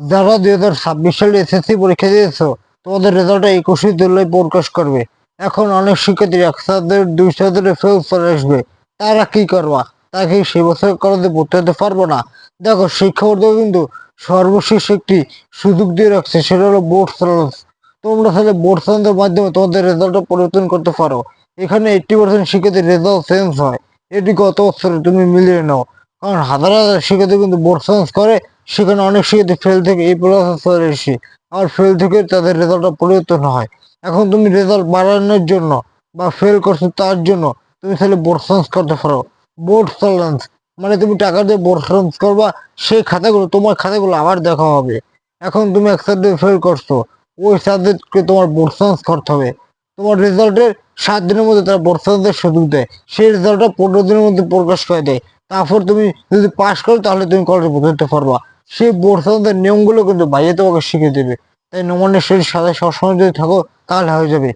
যারা 2026 সালে এসএসসি পরীক্ষা দিয়েছো, তোমাদের রেজাল্টটা 21 জুলাই প্রকাশ করবে। এখন অনেক শিক্ষার্থী 100 200 ফেল চলে আসবে। তারা কি করবা? তারা কি সে বছর কলেজে ভর্তি হতে পারবো না? দেখো, শিক্ষা বোর্ড কিন্তু সর্বশেষ একটি সুযোগ দিয়ে রাখছে, সেটা হলো বোর্ড চ্যালেঞ্জ। তোমরা তাহলে বোর্ড চ্যালেঞ্জের মাধ্যমে তোমাদের রেজাল্টটা পরিবর্তন করতে পারো। এখানে 80% শিক্ষার্থীর রেজাল্ট চেঞ্জ হয়। এটি গত বছরে তুমি মিলিয়ে নাও। কারণ হাজার হাজার শিক্ষার্থী কিন্তু বোর্ড চ্যালেঞ্জ করে, সেখানে অনেক শিক্ষার্থী ফেল থেকে এই প্লাসে চলে এসে আর ফেল থেকে তাদের রেজাল্টটা পরিবর্তন হয়। এখন তুমি রেজাল্ট বাড়ানোর জন্য বা ফেল করছো তার জন্য তুমি তাহলে বোর্ড চেঞ্জ করতে পারো। বোর্ড চ্যালেঞ্জ মানে তুমি টাকা দিয়ে বোর্ড চেঞ্জ করবা, সেই খাতাগুলো তোমার খাতাগুলো আবার দেখা হবে। এখন তুমি এক সাবজেক্ট ফেল করছো, ওই সাবজেক্টকে তোমার বোর্ড চেঞ্জ করতে হবে। তোমার রেজাল্টের 7 দিনের মধ্যে তারা বোর্ড চেঞ্জের সুযোগ দেয়, সেই রেজাল্টটা 15 দিনের মধ্যে প্রকাশ করে দেয়। তারপর তুমি যদি পাশ করো তাহলে তুমি কলেজে ভর্তি হতে পারবা। সেই বোর্ড চ্যালেঞ্জের নিয়মগুলো কিন্তু ভাইয়া তোমাকে শিখিয়ে দেবে। তাই নমনীয় শরীর সাথে সবসময় যদি থাকো তাহলে হয়ে যাবে।